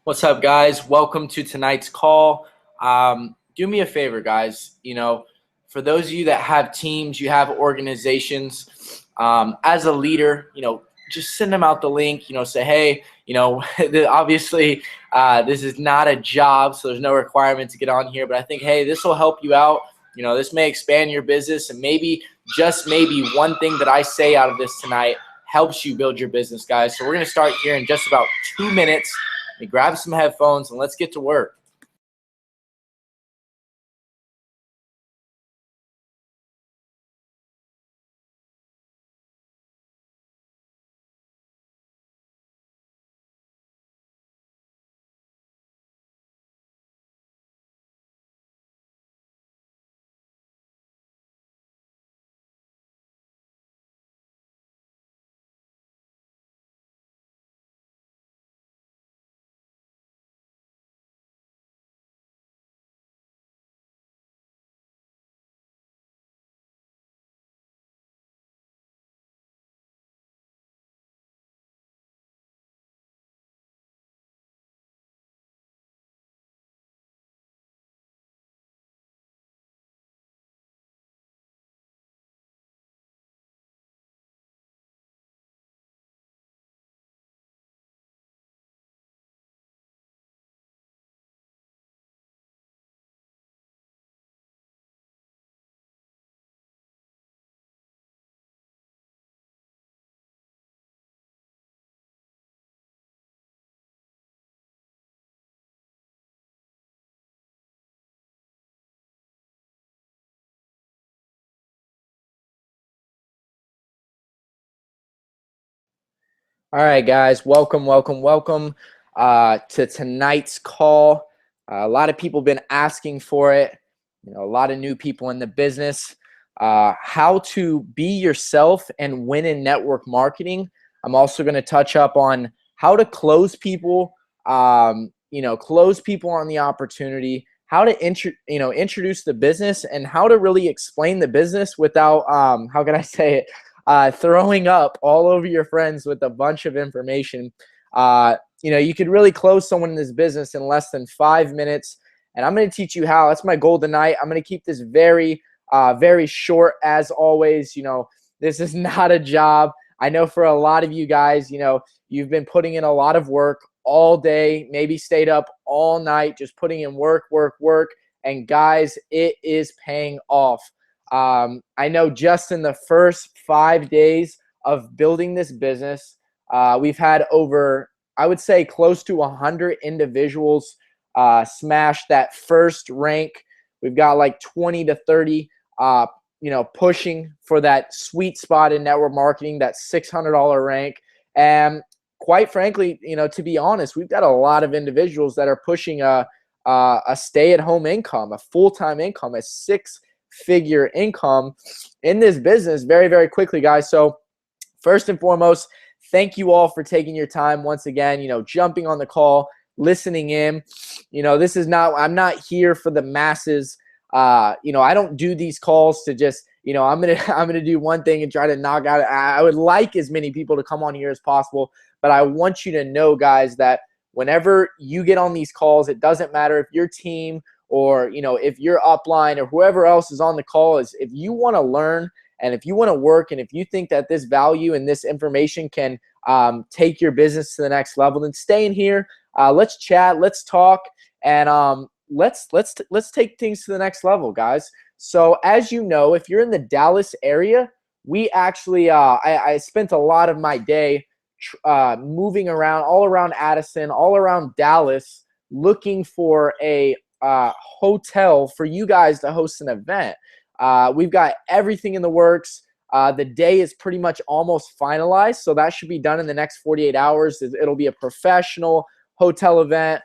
What's up, guys? Welcome to tonight's call. Do me a favor, guys. For those of you that have teams, you have organizations, as a leader, just send them out the link. Say, hey, obviously, this is not a job, so there's no requirement to get on here. But I think, hey, this will help you out. This may expand your business, and maybe, just maybe, one thing that I say out of this tonight helps you build your business, guys. So we're going to start here in just about 2 minutes. Grab some headphones and let's get to work. All right, guys, welcome to tonight's call. A lot of people have been asking for it. A lot of new people in the business. How to be yourself and win in network marketing. I'm also going to touch up on how to close people. Close people on the opportunity. How to introduce the business and how to really explain the business without how can I say it? Throwing up all over your friends with a bunch of information. You could really close someone in this business in less than 5 minutes. And I'm going to teach you how. That's my goal tonight. I'm going to keep this very, very short as always. This is not a job. I know for a lot of you guys, you've been putting in a lot of work all day, maybe stayed up all night, just putting in work. And guys, it is paying off. I know just in the first 5 days of building this business, we've had over, I would say, close to 100 individuals smash that first rank. We've got like 20 to 30, pushing for that sweet spot in network marketing, that $600 rank. And quite frankly, to be honest, we've got a lot of individuals that are pushing a stay-at-home income, a full-time income, a six-figure income in this business very, very quickly, guys. So first and foremost, thank you all for taking your time once again, jumping on the call, listening in. I'm not here for the masses. I don't do these calls to just, I'm gonna do one thing and try to knock out. I would like as many people to come on here as possible, but I want you to know, guys, that whenever you get on these calls, it doesn't matter if your team or if you're upline or whoever else is on the call, is if you want to learn and if you want to work and if you think that this value and this information can take your business to the next level, then stay in here. Let's chat, let's talk, and let's take things to the next level, guys. So as you know, if you're in the Dallas area, we actually I spent a lot of my day moving around all around Addison, all around Dallas, looking for a hotel for you guys to host an event. We've got everything in the works. The day is pretty much almost finalized, so that should be done in the next 48 hours. It'll be a professional hotel event.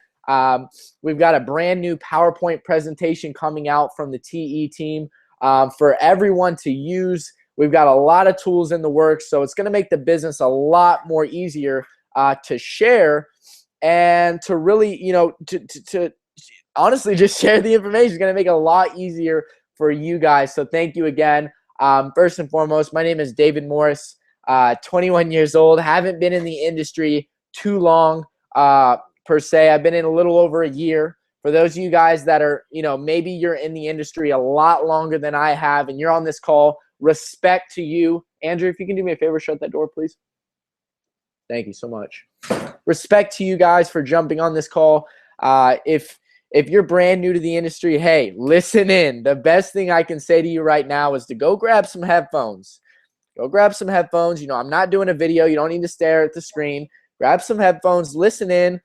We've got a brand new PowerPoint presentation coming out from the TE team for everyone to use. We've got a lot of tools in the works, so it's going to make the business a lot more easier to share and to really, to honestly just share the information. It's going to make it a lot easier for you guys. So thank you again. First and foremost, my name is David Morris, 21 years old. Haven't been in the industry too long. per se. I've been in a little over a year. For those of you guys that are, maybe you're in the industry a lot longer than I have and you're on this call, respect to you. Andrew, if you can do me a favor, shut that door, please. Thank you so much. Respect to you guys for jumping on this call. If you're brand new to the industry, hey, listen in. The best thing I can say to you right now is to go grab some headphones. Go grab some headphones. I'm not doing a video. You don't need to stare at the screen. Grab some headphones, listen in,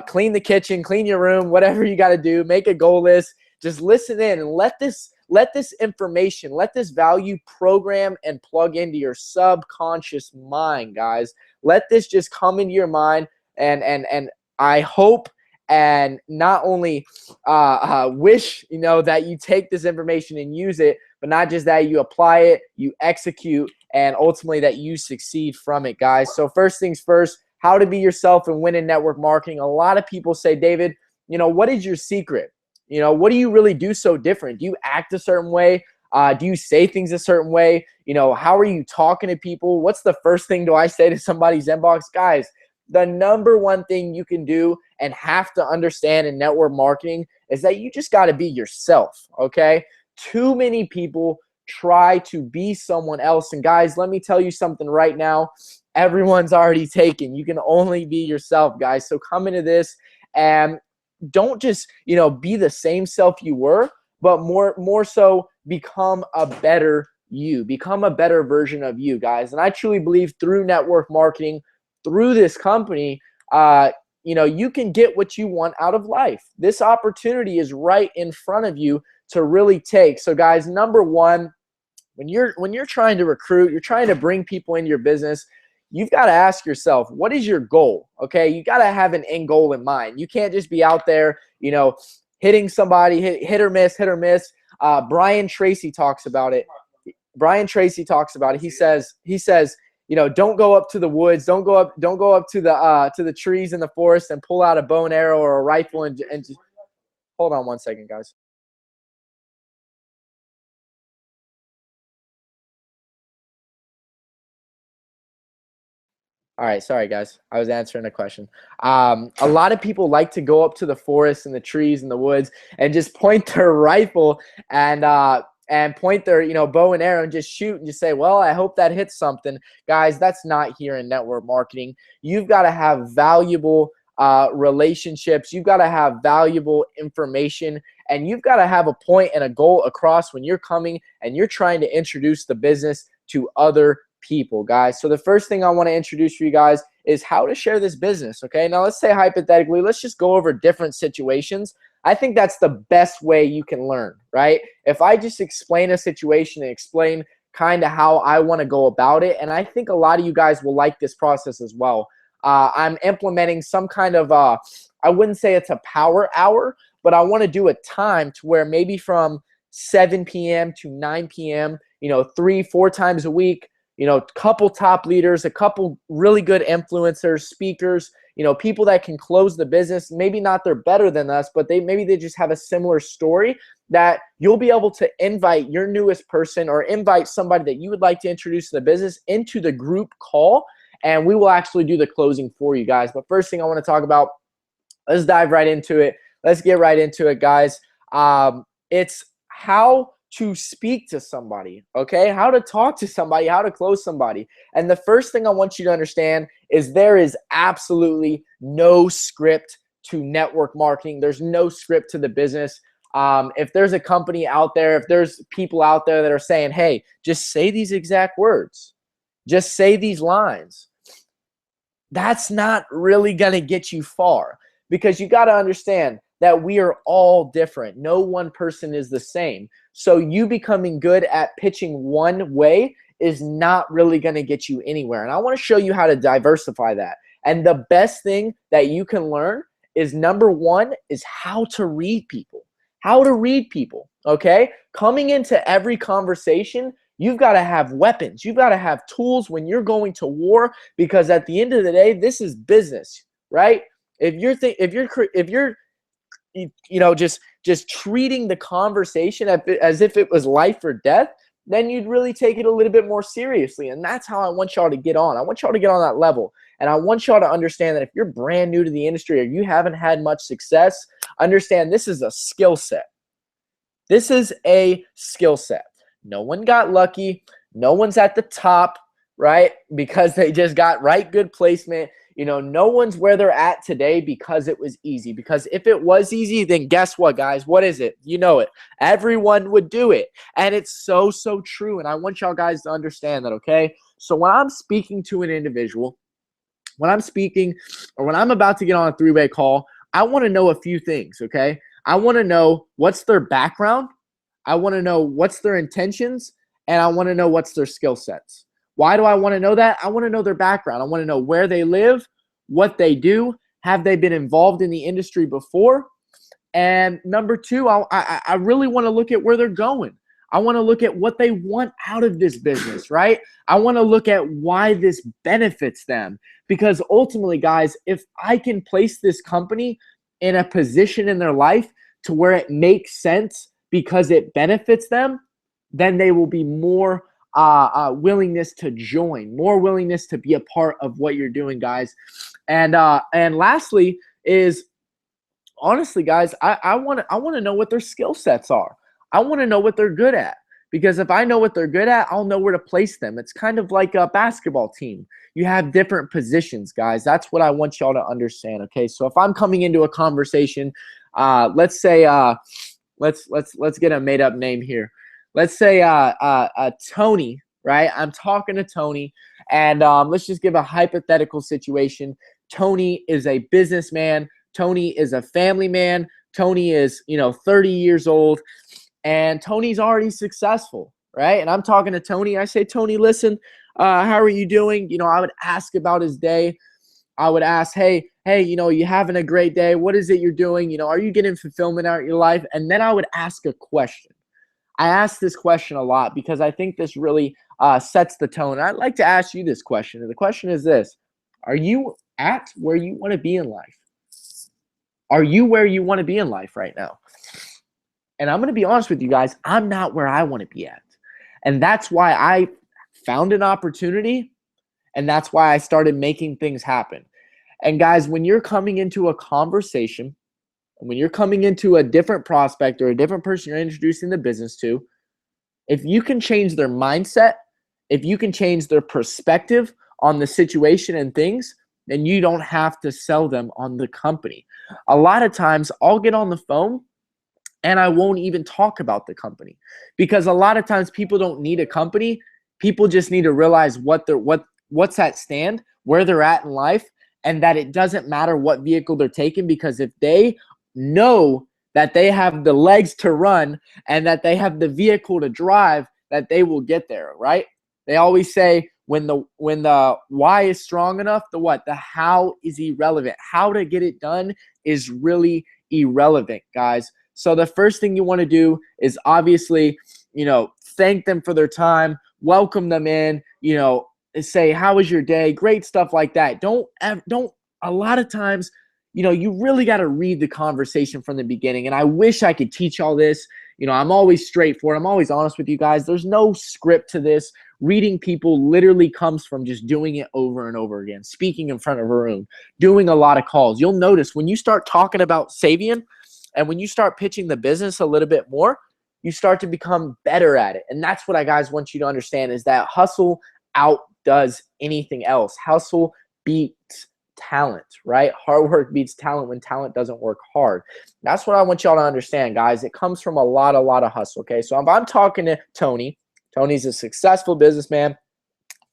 clean the kitchen, clean your room, whatever you got to do, make a goal list. Just listen in and let this information, let this value program and plug into your subconscious mind, guys. Let this just come into your mind, and I hope and not only wish, that you take this information and use it, but not just that, you apply it, you execute, and ultimately that you succeed from it, guys. So first things first, how to be yourself and win in network marketing. A lot of people say, David, what is your secret? What do you really do so different? Do you act a certain way? Do you say things a certain way? How are you talking to people? What's the first thing do I say to somebody's inbox? Guys, the number one thing you can do and have to understand in network marketing is that you just got to be yourself, okay? Too many people try to be someone else. And guys, let me tell you something right now. Everyone's already taken. You can only be yourself, guys. So come into this and don't just, be the same self you were, but more so become a better you. Become a better version of you, guys. And I truly believe through network marketing, through this company, you can get what you want out of life. This opportunity is right in front of you to really take. So guys, number one, when you're trying to recruit, you're trying to bring people into your business, you've got to ask yourself, what is your goal? Okay, you got to have an end goal in mind. You can't just be out there, hitting somebody, hit or miss, hit or miss. Brian Tracy talks about it. He says, don't go up to the woods, don't go up to the trees in the forest and pull out a bow and arrow or a rifle and just hold on one second, guys. All right, sorry guys, I was answering a question. A lot of people like to go up to the forest and the trees and the woods and just point their rifle and point their bow and arrow and just shoot and just say, well, I hope that hits something. Guys, that's not here in network marketing. You've got to have valuable relationships. You've got to have valuable information, and you've got to have a point and a goal across when you're coming and you're trying to introduce the business to other people, guys. So the first thing I want to introduce for you guys is how to share this business. Okay, now let's say hypothetically, let's just go over different situations. I think that's the best way you can learn, right? If I just explain a situation and explain kind of how I want to go about it, and I think a lot of you guys will like this process as well. I'm implementing some kind of I wouldn't say it's a power hour, but I want to do a time to where maybe from 7 p.m. to 9 p.m., 3-4 times a week, couple top leaders, a couple really good influencers, speakers, people that can close the business. Maybe not they're better than us, but maybe they just have a similar story that you'll be able to invite your newest person or invite somebody that you would like to introduce to the business into the group call, and we will actually do the closing for you guys. But first thing I want to talk about, let's dive right into it. Let's get right into it, guys. It's how to speak to somebody, okay? How to talk to somebody, how to close somebody. And the first thing I want you to understand is there is absolutely no script to network marketing. There's no script to the business. If there's a company out there, if there's people out there that are saying, hey, just say these exact words, just say these lines, that's not really going to get you far, because you got to understand that we are all different. No one person is the same. So you becoming good at pitching one way is not really going to get you anywhere. And I want to show you how to diversify that. And the best thing that you can learn is, number one, is how to read people. How to read people, okay? Coming into every conversation, you've got to have weapons. You've got to have tools when you're going to war, because at the end of the day, this is business, right? If you're just treating the conversation as if it was life or death, then you'd really take it a little bit more seriously. And that's how I want y'all to get on. I want y'all to get on that level. And I want y'all to understand that if you're brand new to the industry or you haven't had much success, understand this is a skill set. This is a skill set. No one got lucky. No one's at the top, right? Because they just got good placement. You know, no one's where they're at today because it was easy. Because if it was easy, then guess what, guys? What is it? You know it. Everyone would do it. And it's so, so true. And I want y'all guys to understand that, okay? So when I'm speaking to an individual, when I'm speaking or when I'm about to get on a three-way call, I want to know a few things, okay? I want to know what's their background. I want to know what's their intentions. And I want to know what's their skill sets. Why do I want to know that? I want to know their background. I want to know where they live, what they do. Have they been involved in the industry before? And number two, I really want to look at where they're going. I want to look at what they want out of this business, right? I want to look at why this benefits them. Because ultimately, guys, if I can place this company in a position in their life to where it makes sense because it benefits them, then they will be more willingness to join, more willingness to be a part of what you're doing, guys. And lastly is, honestly, guys, I want to know what their skill sets are. I want to know what they're good at, because if I know what they're good at, I'll know where to place them. It's kind of like a basketball team. You have different positions, guys. That's what I want y'all to understand. Okay, so if I'm coming into a conversation, let's say let's get a made up name here. Let's say Tony, right? I'm talking to Tony, and let's just give a hypothetical situation. Tony is a businessman. Tony is a family man. Tony is, 30 years old, and Tony's already successful, right? And I'm talking to Tony. I say, Tony, listen, how are you doing? I would ask about his day. I would ask, hey, you having a great day? What is it you're doing? Are you getting fulfillment out of your life? And then I would ask a question. I ask this question a lot because I think this really sets the tone. I'd like to ask you this question. And the question is this: are you at where you want to be in life? Are you where you want to be in life right now? And I'm going to be honest with you guys, I'm not where I want to be at. And that's why I found an opportunity, and that's why I started making things happen. And guys, when you're coming into a conversation, when you're coming into a different prospect or a different person you're introducing the business to, if you can change their mindset, if you can change their perspective on the situation and things, then you don't have to sell them on the company. A lot of times I'll get on the phone and I won't even talk about the company, because a lot of times people don't need a company. People just need to realize what's at stand, where they're at in life, and that it doesn't matter what vehicle they're taking, because if they know that they have the legs to run and that they have the vehicle to drive, that they will get there, right? They always say when the why is strong enough, the how is irrelevant. How to get it done is really irrelevant, guys. So the first thing you want to do is obviously, thank them for their time, welcome them in, say, how was your day? Great stuff like that. Don't a lot of times, you really got to read the conversation from the beginning. And I wish I could teach all this. I'm always straightforward. I'm always honest with you guys. There's no script to this. Reading people literally comes from just doing it over and over again, speaking in front of a room, doing a lot of calls. You'll notice when you start talking about Savient and when you start pitching the business a little bit more, you start to become better at it. And that's what I guys want you to understand, is that hustle outdoes anything else. Hustle beats talent, right? Hard work beats talent when talent doesn't work hard. That's what I want y'all to understand, guys. It comes from a lot of hustle, okay? So if I'm talking to Tony, Tony's a successful businessman,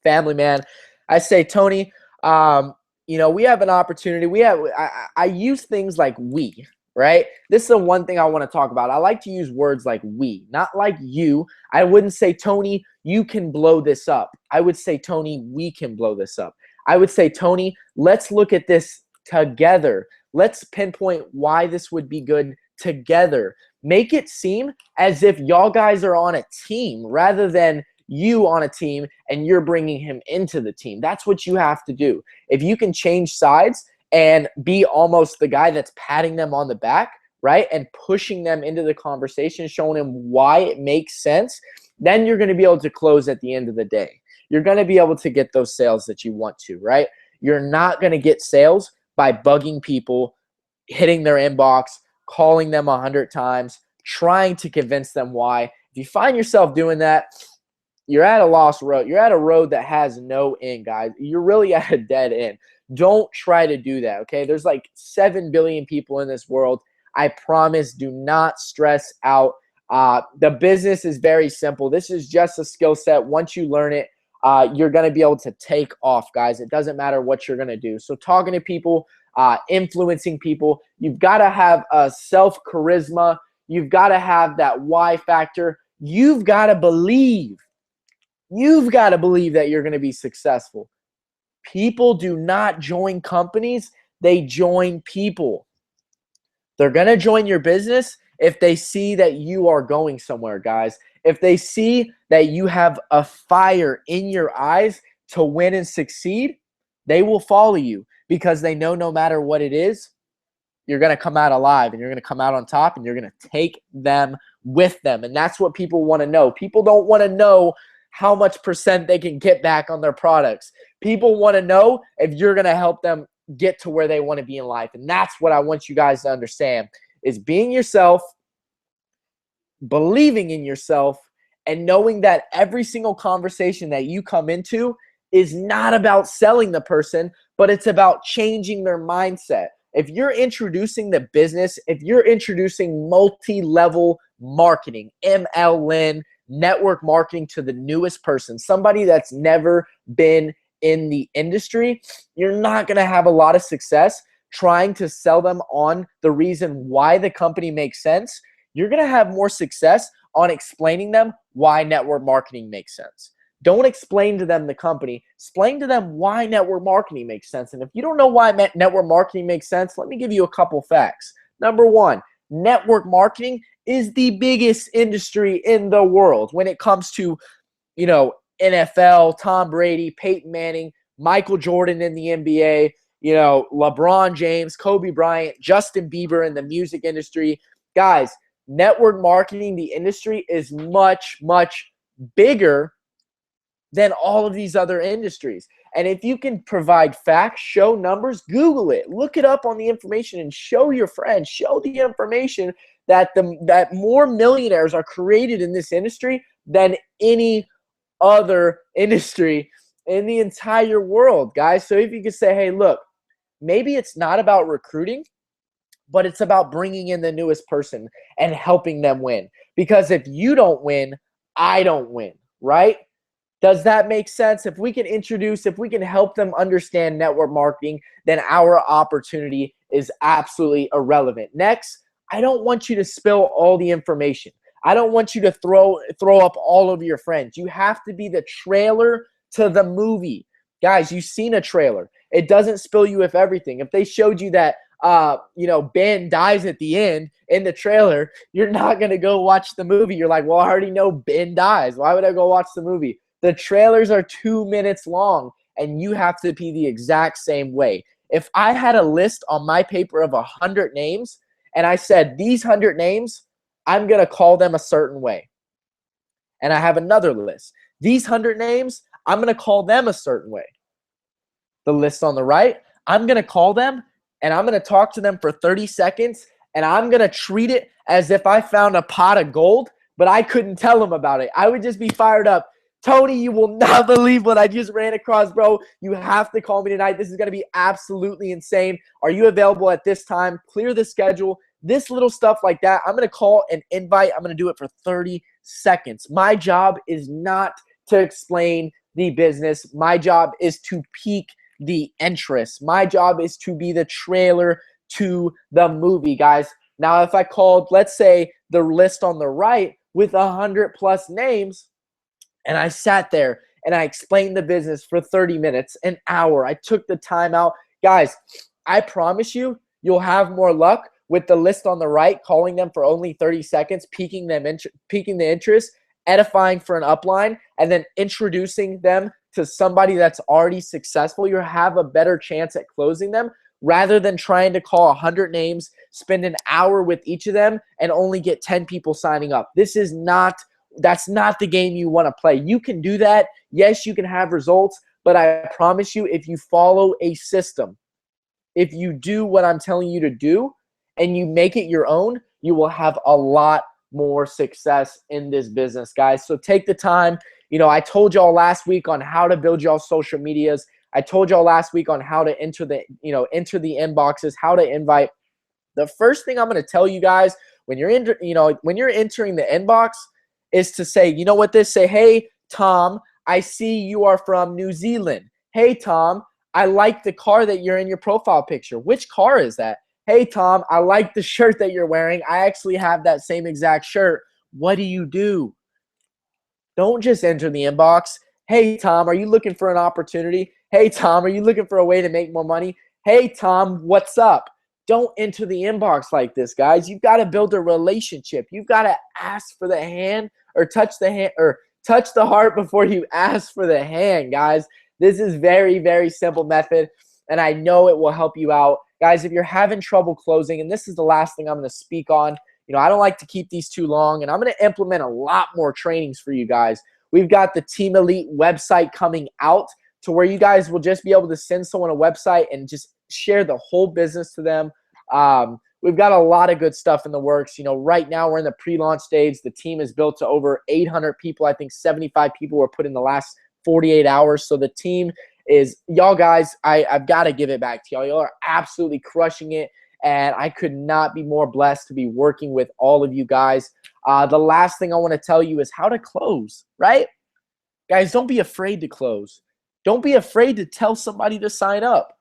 family man. I say, Tony, we have an opportunity. I use things like we, right? This is the one thing I want to talk about. I like to use words like we, not like you. I wouldn't say, Tony, you can blow this up. I would say, Tony, we can blow this up. I would say, Tony, let's look at this together. Let's pinpoint why this would be good together. Make it seem as if y'all guys are on a team rather than you on a team and you're bringing him into the team. That's what you have to do. If you can change sides and be almost the guy that's patting them on the back, right, and pushing them into the conversation, showing them why it makes sense, then you're going to be able to close at the end of the day. You're going to be able to get those sales that you want to, right? You're not going to get sales by bugging people, hitting their inbox, calling them 100 times, trying to convince them why. If you find yourself doing that, you're at a lost road. You're at a road that has no end, guys. You're really at a dead end. Don't try to do that, okay? There's like 7 billion people in this world. I promise, do not stress out. The business is very simple. This is just a skill set. Once you learn it, you're going to be able to take off, guys. It doesn't matter what you're going to do. So talking to people, influencing people, you've got to have a self-charisma. You've got to have that why factor. You've got to believe. You've got to believe that you're going to be successful. People do not join companies. They join people. They're going to join your business if they see that you are going somewhere, guys. If they see that you have a fire in your eyes to win and succeed, they will follow you because they know no matter what it is, you're going to come out alive and you're going to come out on top and you're going to take them with them. And that's what people want to know. People don't want to know how much percent they can get back on their products. People want to know if you're going to help them get to where they want to be in life. And that's what I want you guys to understand is being yourself, believing in yourself, and knowing that every single conversation that you come into is not about selling the person, but it's about changing their mindset. If you're introducing the business, if you're introducing multi-level marketing, MLM, network marketing to the newest person, somebody that's never been in the industry, you're not going to have a lot of success trying to sell them on the reason why the company makes sense. You're going to have more success on explaining them why network marketing makes sense. Don't explain to them the company. Explain to them why network marketing makes sense. And if you don't know why network marketing makes sense, let me give you a couple facts. Number one, network marketing is the biggest industry in the world when it comes to, NFL, Tom Brady, Peyton Manning, Michael Jordan in the NBA, LeBron James, Kobe Bryant, Justin Bieber in the music industry. Guys, network marketing, the industry is much, much bigger than all of these other industries. And if you can provide facts, show numbers, Google it, look it up on the information and show your friends, show the information that that more millionaires are created in this industry than any other industry in the entire world, guys. So if you could say, hey, look, maybe it's not about recruiting, but it's about bringing in the newest person and helping them win. Because if you don't win, I don't win, right? Does that make sense? If we can help them understand network marketing, then our opportunity is absolutely irrelevant. Next, I don't want you to spill all the information. I don't want you to throw up all of your friends. You have to be the trailer to the movie. Guys, you've seen a trailer. It doesn't spill you with everything. If they showed you that Ben dies at the end in the trailer, you're not going to go watch the movie. You're like, well, I already know Ben dies. Why would I go watch the movie? The trailers are 2 minutes long, and you have to be the exact same way. If I had a list on my paper of 100 names, and I said, these 100 names, I'm going to call them a certain way. And I have another list. These 100 names, I'm going to call them a certain way. The list on the right, I'm going to call them, and I'm going to talk to them for 30 seconds, and I'm going to treat it as if I found a pot of gold, but I couldn't tell them about it. I would just be fired up. Tony, you will not believe what I just ran across, bro. You have to call me tonight. This is going to be absolutely insane. Are you available at this time? Clear the schedule. This little stuff like that, I'm going to call an invite. I'm going to do it for 30 seconds. My job is not to explain the business. My job is to pique the interest. My job is to be the trailer to the movie, guys. Now, if I called, let's say, the list on the right with 100+ names, and I sat there and I explained the business for 30 minutes, an hour. I took the time out. Guys, I promise you, you'll have more luck with the list on the right, calling them for only 30 seconds, piquing the interest, edifying for an upline, and then introducing them to somebody that's already successful. You'll have a better chance at closing them rather than trying to call 100 names, spend an hour with each of them, and only get 10 people signing up. That's not the game you want to play. You can do that. Yes, you can have results, But I promise you, if you follow a system, if you do what I'm telling you to do and you make it your own, you will have a lot more success in this business, guys. So take the time. I told y'all last week on how to build y'all social medias. I told y'all last week on how to enter the inboxes, how to invite. The first thing I'm going to tell you guys when you're when you're entering the inbox is to say, you know what this say, hey, Tom, I see you are from New Zealand. Hey, Tom, I like the car that you're in your profile picture. Which car is that? Hey, Tom, I like the shirt that you're wearing. I actually have that same exact shirt. What do you do? Don't just enter the inbox. Hey, Tom, are you looking for an opportunity? Hey, Tom, are you looking for a way to make more money? Hey, Tom, what's up? Don't enter the inbox like this, guys. You've got to build a relationship. You've got to ask for the hand or touch the hand or touch the heart before you ask for the hand, guys. This is very, very simple method, and I know it will help you out. Guys, if you're having trouble closing, and this is the last thing I'm going to speak on, I don't like to keep these too long, and I'm going to implement a lot more trainings for you guys. We've got the Team Elite website coming out to where you guys will just be able to send someone a website and just share the whole business to them. We've got a lot of good stuff in the works. Right now we're in the pre-launch stage. The team is built to over 800 people. I think 75 people were put in the last 48 hours. So the team is, y'all guys, I've got to give it back to y'all. Y'all are absolutely crushing it. And I could not be more blessed to be working with all of you guys. The last thing I want to tell you is how to close, right? Guys, don't be afraid to close. Don't be afraid to tell somebody to sign up.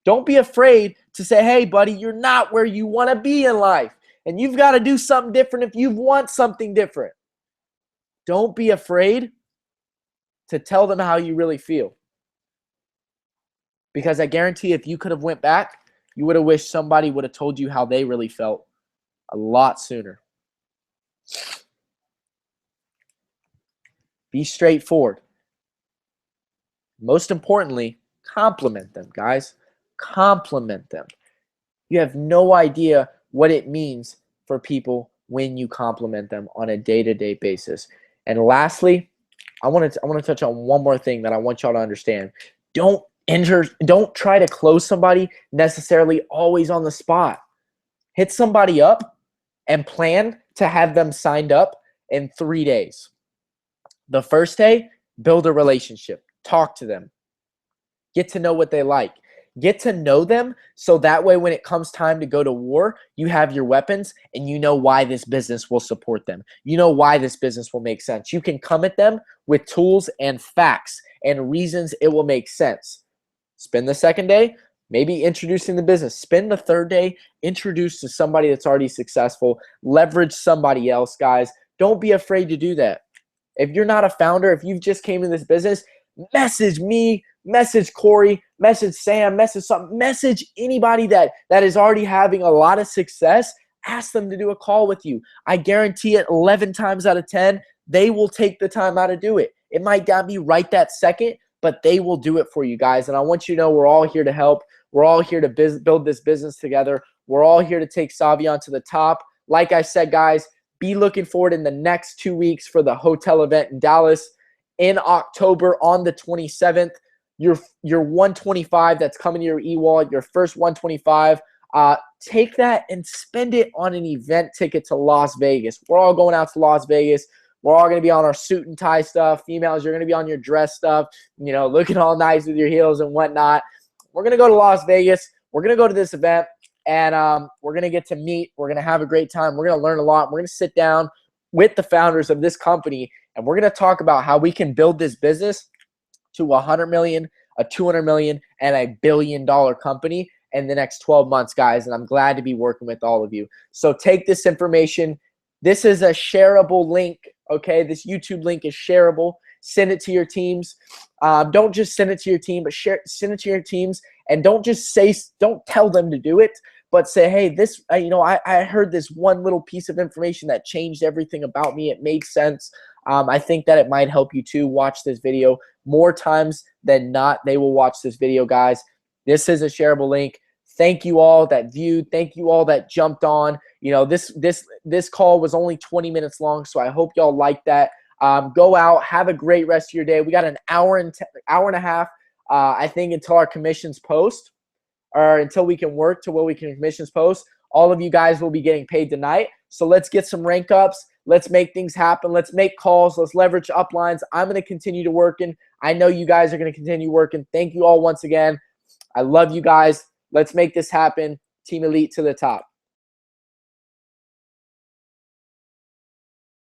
Don't be afraid to say, hey, buddy, you're not where you want to be in life. And you've got to do something different if you want something different. Don't be afraid to tell them how you really feel. Because I guarantee if you could have went back, you would have wished somebody would have told you how they really felt a lot sooner. Be straightforward. Most importantly, compliment them, guys. Compliment them. You have no idea what it means for people when you compliment them on a day-to-day basis. And lastly, I want to touch on one more thing that I want y'all to understand. Don't try to close somebody necessarily always on the spot. Hit somebody up and plan to have them signed up in 3 days. The first day, build a relationship. Talk to them. Get to know what they like. Get to know them so that way when it comes time to go to war, you have your weapons and you know why this business will support them. You know why this business will make sense. You can come at them with tools and facts and reasons it will make sense. Spend the second day maybe introducing the business. Spend the third day introduced to somebody that's already successful. Leverage somebody else, guys. Don't be afraid to do that. If you're not a founder, if you've just came in this business, message me, message Corey, message Sam, message anybody that is already having a lot of success. Ask them to do a call with you. I guarantee it 11 times out of 10, they will take the time out to do it. It might not be right that second, but they will do it for you guys. And I want you to know we're all here to help. We're all here to build this business together. We're all here to take Savion to the top. Like I said, guys, be looking forward in the next 2 weeks for the hotel event in Dallas in October on the 27th. Your 125 that's coming to your e-wallet, your first 125, take that and spend it on an event ticket to Las Vegas. We're all going out to Las Vegas. We're all going to be on our suit and tie stuff. Females, you're going to be on your dress stuff, looking all nice with your heels and whatnot. We're going to go to Las Vegas. We're going to go to this event, and we're going to get to meet. We're going to have a great time. We're going to learn a lot. We're going to sit down with the founders of this company, and we're going to talk about how we can build this business to $100 million, a $200 million, and a $1 billion company in the next 12 months, guys. And I'm glad to be working with all of you. So take this information. This is a shareable link, okay? This YouTube link is shareable. Send it to your teams. Don't just send it to your team, but send it to your teams. And don't tell them to do it, but say, hey, this, I heard this one little piece of information that changed everything about me. It made sense. I think that it might help you too. Watch this video. More times than not, they will watch this video, guys. This is a shareable link. Thank you all that viewed. Thank you all that jumped on. This call was only 20 minutes long, so I hope y'all like that. Go out, have a great rest of your day. We got an hour and a half I think until our commissions post, or until we can work to where we can commissions post, all of you guys will be getting paid tonight. So let's get some rank ups. Let's make things happen. Let's make calls. Let's leverage uplines. I'm going to continue to working. I know you guys are going to continue working. Thank you all once again. I love you guys. Let's make this happen. Team Elite to the top.